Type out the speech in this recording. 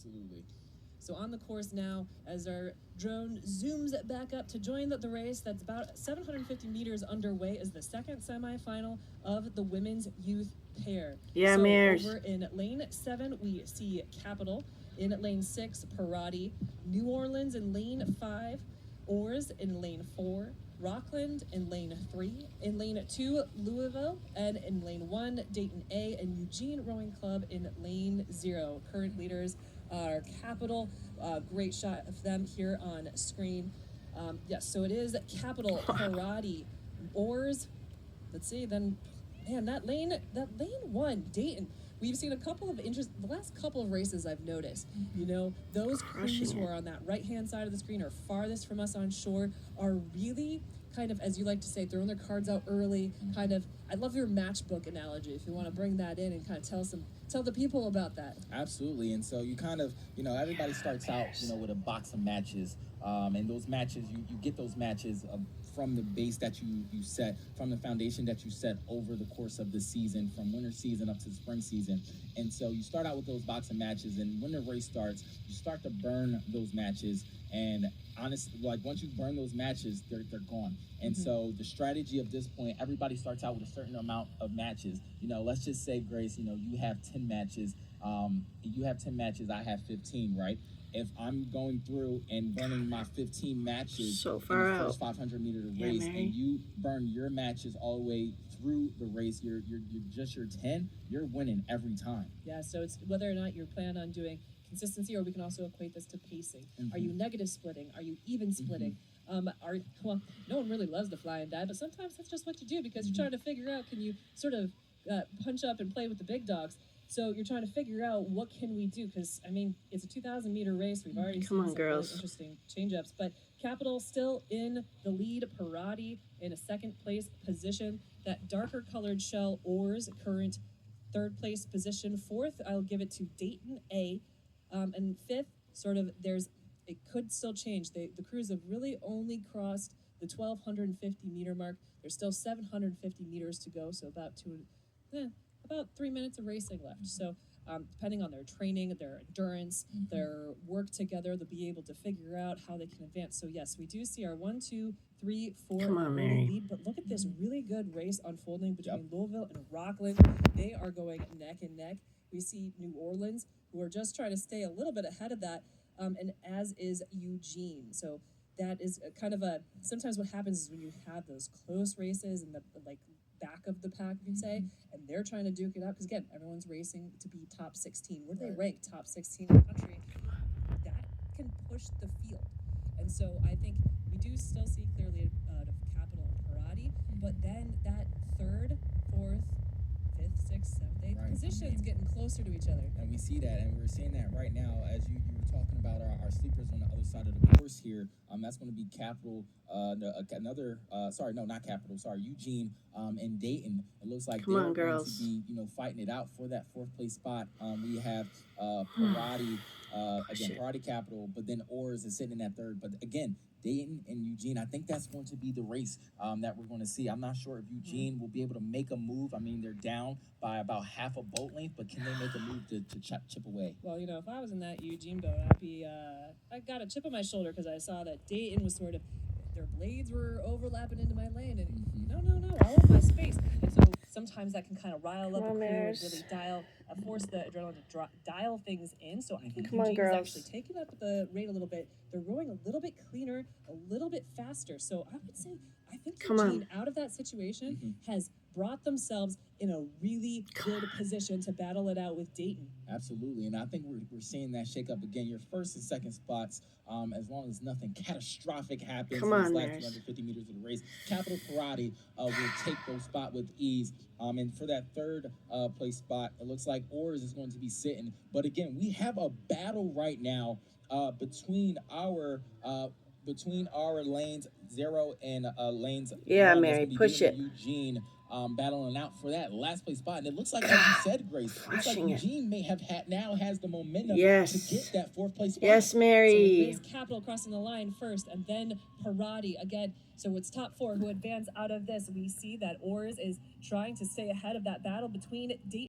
Absolutely. So on the course now, as our drone zooms back up to join the race, that's about 750 meters underway, is the second semifinal of the women's youth pair. Yeah, So Mares. over in lane 7, we see Capital. In lane 6, Parati. New Orleans in lane 5. Oars in lane 4. Rockland in lane 3. In lane 2, Louisville. And in lane 1, Dayton A. And Eugene Rowing Club in lane 0. Current leaders are Capital. Great shot of them here on screen. Yes, so it is Capital, Parati, Oars. Let's see, then, man, that lane 1, Dayton. We've seen a couple of the last couple of races I've noticed. You know, those crews who are on that right-hand side of the screen or farthest from us on shore are really kind of, as you like to say, throwing their cards out early. Kind of, I love your matchbook analogy. If you want to bring that in and kind of tell the people about that. Absolutely. And so you kind of, everybody starts out, with a box of matches. And those matches, you get those matches from the base that you set, from the foundation that you set over the course of the season, from winter season up to the spring season. And so you start out with those box of matches, and when the race starts, you start to burn those matches. And honestly, like once you burn those matches, they're gone. And so the strategy of this point, everybody starts out with a certain amount of matches. Let's just say, Grace, you have 10 matches. You have 10 matches, I have 15, right? If I'm going through and burning my 15 matches So in far the out. first 500 meter race, Mary. and you burn your matches all the way through the race, you're just your 10, you're winning every time. Yeah, so it's whether or not you plan on doing consistency, or we can also equate this to pacing. Are you negative splitting? Are you even splitting? Well, no one really loves the fly and die, but sometimes that's just what you do because you're trying to figure out, can you sort of punch up and play with the big dogs? So you're trying to figure out what can we do, because I mean it's a 2,000 meter race. We've already seen some really interesting change-ups, but Capital still in the lead. Parati in a second place position. That darker colored shell, Oars, current third place position. Fourth, I'll give it to Dayton A. And fifth, sort of, it could still change. The crews have really only crossed the 1,250 meter mark. There's still 750 meters to go, so about 3 minutes of racing left. So depending on their training, their endurance, their work together, they'll be able to figure out how they can advance. So yes, we do see our 1, 2, 3, 4 Come on, Mary. lead, but look at this really good race unfolding between Louisville and Rockland. They are going neck and neck. We see New Orleans, who are just trying to stay a little bit ahead of that, and as is Eugene. So that is kind of sometimes what happens is when you have those close races and the back of the pack, you can say, and they're trying to duke it out, because again, everyone's racing to be top 16. Where do they rank? Top 16 in the country. That can push the field. And so I think we do still see clearly Capital and Parati, but then that third, fourth, fifth, sixth, seventh, eighth positions getting closer to each other. And we see that, and we're seeing that right now as you were talking about our sleepers on the other side of the course here. That's going to be Capital, not Capital, Eugene and Dayton. It looks like they're going to be, fighting it out for that fourth place spot. We have Parati, Parati Capital, but then Oars is sitting in that third. But again, Dayton and Eugene, I think that's going to be the race that we're going to see. I'm not sure if Eugene will be able to make a move. I mean, they're down by about half a boat length, but can they make a move to chip away? Well, if I was in that Eugene boat, I got a chip on my shoulder because I saw that Dayton was sort of, their blades were overlapping into my lane, and no, I want my space. And so sometimes that can kind of rile up a crew and really force the adrenaline to dial things in. So I think Eugene's actually taking up the rate a little bit. They're rowing a little bit cleaner, a little bit faster. So I would say, I think Eugene, out of that situation, has brought themselves in a really good position to battle it out with Dayton. Absolutely, and I think we're seeing that shake up again. Your first and second spots, as long as nothing catastrophic happens in these last 250 meters of the race, Capital Parati will take those spots with ease. And for that third place spot, it looks like Oars is going to be sitting. But again, we have a battle right now between our lanes 0 and lanes 1. Mary, push it. Eugene battling out for that last place spot, and it looks like, as you said, Grace, looks like Eugene may have has the momentum to get that fourth place spot. Yes, Mary. So it is Capital crossing the line first, and then Parati again. So it's top 4 who advance out of this. We see that Oars is trying to stay ahead of that battle between Dayton